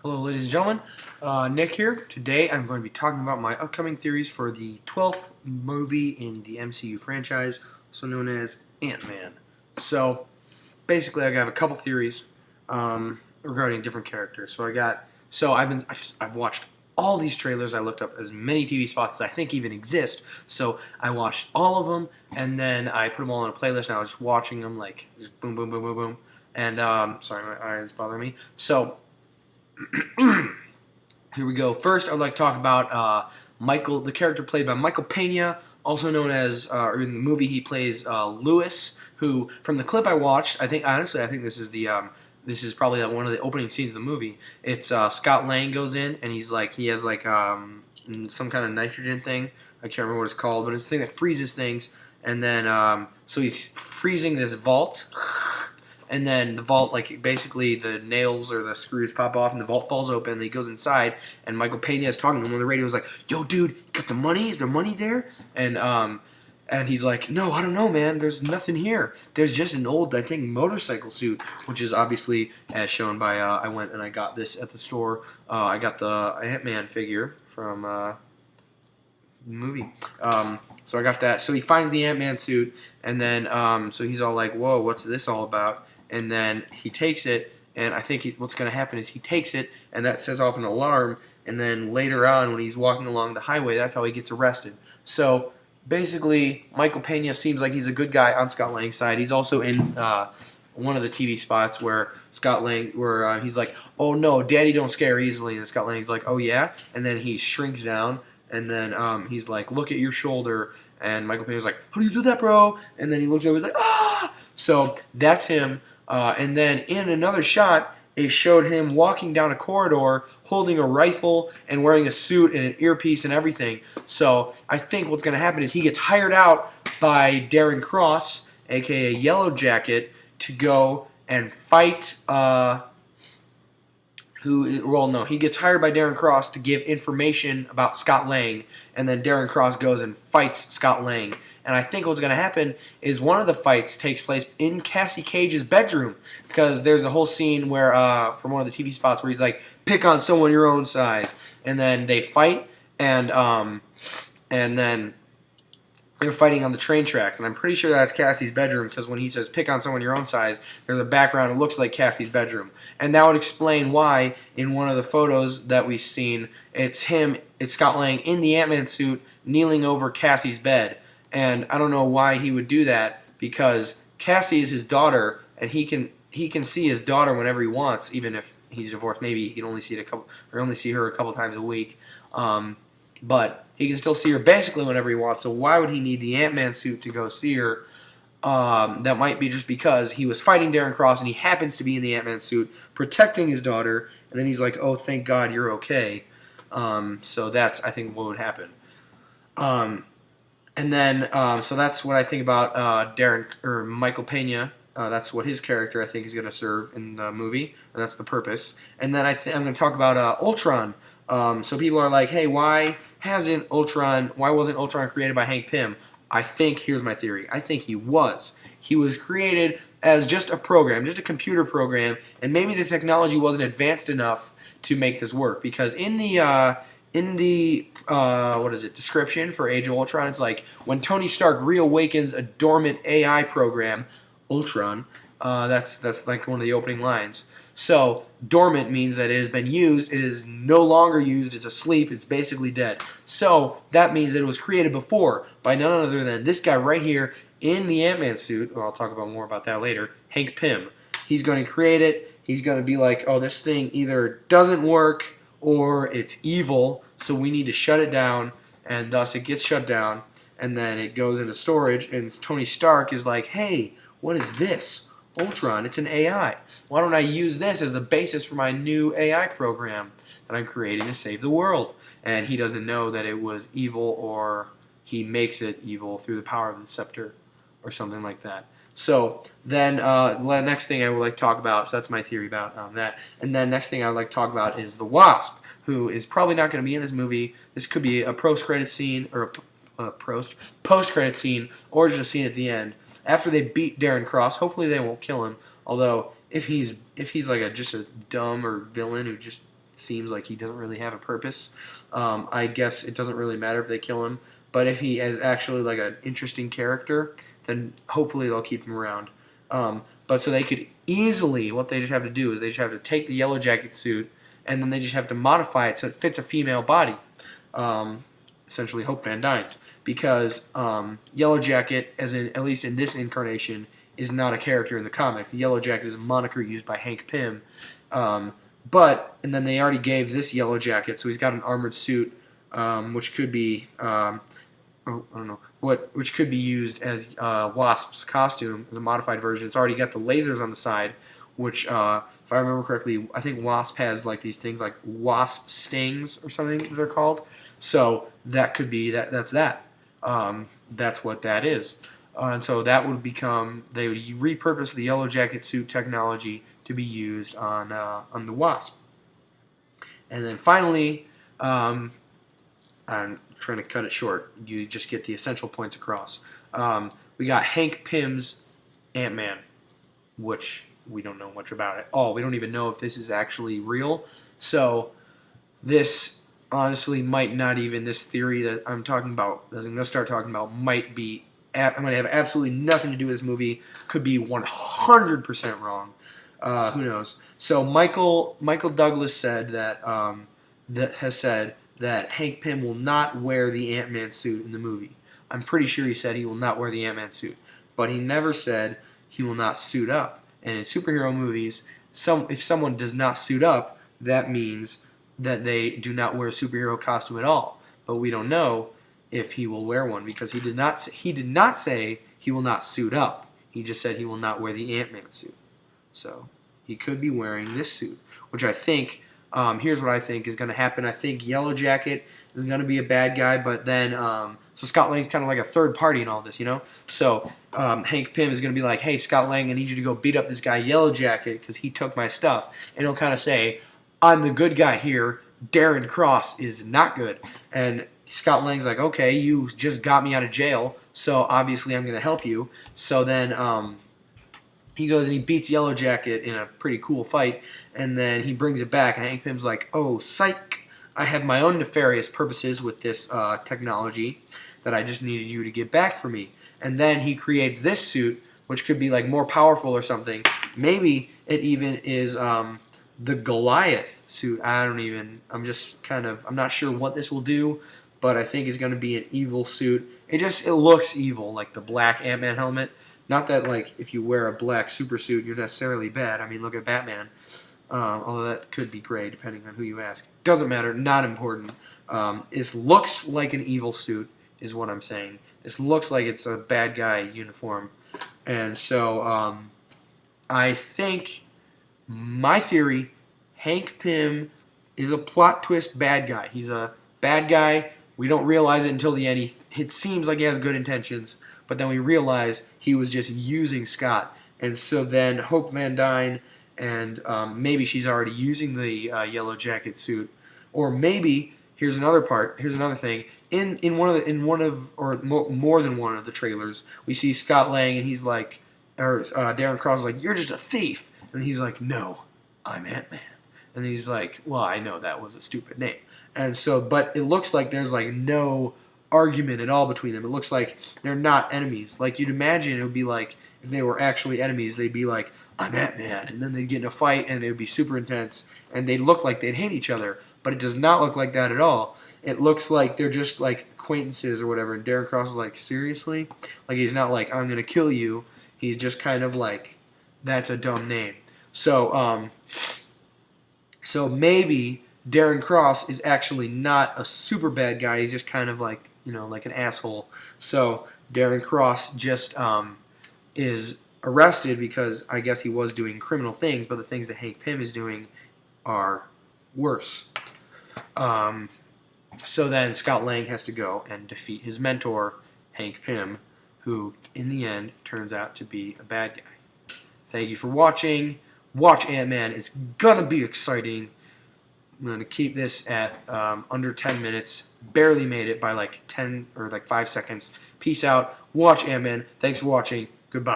Hello, ladies and gentlemen. Nick here. Today I'm going to be talking about my upcoming theories for the 12th movie in the MCU franchise, also known as Ant-Man. So, basically, I have a couple theories regarding different characters. I've watched all these trailers. I looked up as many TV spots as I think even exist. So I watched all of them, and then I put them all in a playlist. And I was just watching them, like just boom, boom, boom, boom, boom. And sorry, my eyes bother me. So here we go. First, I'd like to talk about Michael, the character played by Michael Pena, also known as, or in the movie he plays Lewis, who, from the clip I watched, I think this is probably one of the opening scenes of the movie. It's Scott Lang goes in, and he has some kind of nitrogen thing. I can't remember what it's called, but it's the thing that freezes things. And then, so he's freezing this vault, and then the vault, like, basically the nails or the screws pop off and the vault falls open and he goes inside, and Michael Pena is talking to him on the radio. He's like, yo dude, you got the money? Is there money there? And he's like, no, I don't know, man, there's nothing here. There's just an old, I think, motorcycle suit, which is obviously as shown by I went and I got this at the store. I got the Ant-Man figure from the movie. So I got that. So he finds the Ant-Man suit, and then so he's all like, whoa, what's this all about? And then he takes it, and I think what's going to happen is he takes it, and that sets off an alarm, and then later on when he's walking along the highway, that's how he gets arrested. So basically, Michael Pena seems like he's a good guy on Scott Lang's side. He's also in one of the TV spots where he's like, oh no, daddy don't scare easily, and Scott Lang's like, oh yeah? And then he shrinks down, and then he's like, look at your shoulder, and Michael Pena's like, how do you do that, bro? And then he looks over, he's like, ah! So that's him. And then in another shot, it showed him walking down a corridor holding a rifle and wearing a suit and an earpiece and everything. So I think what's going to happen is he gets hired out by Darren Cross, a.k.a. Yellow Jacket, to go and fight... he gets hired by Darren Cross to give information about Scott Lang, and then Darren Cross goes and fights Scott Lang. And I think what's going to happen is one of the fights takes place in Cassie Cage's bedroom, because there's a whole scene where, from one of the TV spots, where he's like, pick on someone your own size, and then they fight, and then they're fighting on the train tracks, and I'm pretty sure that's Cassie's bedroom, because when he says pick on someone your own size, there's a background that looks like Cassie's bedroom. And that would explain why in one of the photos that we've seen, it's Scott Lang in the Ant-Man suit kneeling over Cassie's bed. And I don't know why he would do that, because Cassie is his daughter, and he can see his daughter whenever he wants, even if he's divorced. Maybe he can only see her a couple times a week. But he can still see her basically whenever he wants, so why would he need the Ant-Man suit to go see her? That might be just because he was fighting Darren Cross, and he happens to be in the Ant-Man suit, protecting his daughter, and then he's like, oh, thank God you're okay. So that's, I think, what would happen. So that's what I think about Michael Pena. That's what his character, I think, is going to serve in the movie, and that's the purpose. And then I'm going to talk about Ultron. So people are like, hey, why wasn't Ultron created by Hank Pym? Here's my theory. I think he was. He was created as just a program, just a computer program, and maybe the technology wasn't advanced enough to make this work. Because in the description for Age of Ultron, it's like, when Tony Stark reawakens a dormant AI program, Ultron, that's like one of the opening lines. So, dormant means that it has been used, it is no longer used, it's asleep, it's basically dead. So, that means that it was created before by none other than this guy right here in the Ant-Man suit, or I'll talk about more about that later, Hank Pym. He's going to create it, he's going to be like, oh, this thing either doesn't work or it's evil, so we need to shut it down, and thus it gets shut down, and then it goes into storage, and Tony Stark is like, hey, what is this? Ultron, it's an AI. Why don't I use this as the basis for my new AI program that I'm creating to save the world? And he doesn't know that it was evil, or he makes it evil through the power of the scepter or something like that. So then next thing I would like to talk about, so that's my theory about that. And then next thing I would like to talk about is the Wasp, who is probably not going to be in this movie. This could be a post-credit scene, or a post-credit scene, or just a scene at the end. After they beat Darren Cross, hopefully they won't kill him. Although if he's like just a dumb or villain who just seems like he doesn't really have a purpose. I guess it doesn't really matter if they kill him, but if he is actually like an interesting character, then hopefully they'll keep him around. But so they could easily, what they just have to do is they just have to take the Yellow Jacket suit, and then they just have to modify it so it fits a female body. Essentially Hope Van Dyne's, because Yellow Jacket, at least in this incarnation, is not a character in the comics. The Yellow Jacket is a moniker used by Hank Pym. And then they already gave this Yellow Jacket, so he's got an armored suit, which could be, I don't know, which could be used as Wasp's costume, as a modified version. It's already got the lasers on the side, which, if I remember correctly, I think Wasp has like these things like Wasp stings or something they're called. So that could be that's that. That's what that is. And so that would become, they would repurpose the Yellow Jacket suit technology to be used on the Wasp. And then finally, I'm trying to cut it short. You just get the essential points across. We got Hank Pym's Ant-Man, which we don't know much about at all. We don't even know if this is actually real. So this honestly might not even, this theory that I'm talking about, that I'm going to start talking about, might be, I'm going to have absolutely nothing to do with this movie. Could be 100% wrong. Who knows? So Michael Douglas said that has said that Hank Pym will not wear the Ant-Man suit in the movie. I'm pretty sure he said he will not wear the Ant-Man suit, but he never said he will not suit up. And in superhero movies, if someone does not suit up, that means that they do not wear a superhero costume at all. But we don't know if he will wear one, because he did not say he will not suit up. He just said he will not wear the Ant-Man suit. So he could be wearing this suit, which I think, here's what I think is going to happen. I think Yellow Jacket is going to be a bad guy, but then, so Scott Lang's kind of like a third party in all this, you know? So Hank Pym is going to be like, hey, Scott Lang, I need you to go beat up this guy Yellow Jacket because he took my stuff. And he'll kind of say, I'm the good guy here. Darren Cross is not good. And Scott Lang's like, okay, you just got me out of jail, so obviously I'm going to help you. So then he goes and he beats Yellow Jacket in a pretty cool fight, and then he brings it back, and Hank Pym's like, oh, psych, I have my own nefarious purposes with this technology that I just needed you to get back for me. And then he creates this suit, which could be like more powerful or something. Maybe it even is the Goliath suit. I'm not sure what this will do, but I think it's going to be an evil suit. It looks evil, like the black Ant-Man helmet. Not that, like, if you wear a black super suit, you're necessarily bad. I mean, look at Batman. Although that could be gray, depending on who you ask. Doesn't matter. Not important. This looks like an evil suit, is what I'm saying. This looks like it's a bad guy uniform. And so, I think, my theory, Hank Pym is a plot twist bad guy. He's a bad guy. We don't realize it until the end. It seems like he has good intentions, but then we realize he was just using Scott. And so then Hope Van Dyne, and maybe she's already using the Yellow Jacket suit, or maybe here's another thing. In more than one of the trailers, we see Scott Lang, and he's like, or Darren Cross is like, you're just a thief, and he's like, no, I'm Ant-Man, and he's like, well, I know that was a stupid name. And so, but it looks like there's like no argument at all between them. It looks like they're not enemies. Like you'd imagine it would be like if they were actually enemies, they'd be like, I'm Ant-Man, and then they'd get in a fight and it would be super intense and they'd look like they'd hate each other. But it does not look like that at all. It looks like they're just like acquaintances or whatever. And Darren Cross is like, seriously? Like he's not like, I'm gonna kill you. He's just kind of like, that's a dumb name. So maybe Darren Cross is actually not a super bad guy. He's just kind of like, like an asshole. So Darren Cross just is arrested because I guess he was doing criminal things, but the things that Hank Pym is doing are worse. So then Scott Lang has to go and defeat his mentor, Hank Pym, who in the end turns out to be a bad guy. Thank you for watching. Watch Ant-Man. It's gonna be exciting. I'm going to keep this at under 10 minutes. Barely made it by like 10 or like 5 seconds. Peace out. Watch Ant-Man. Thanks for watching. Goodbye.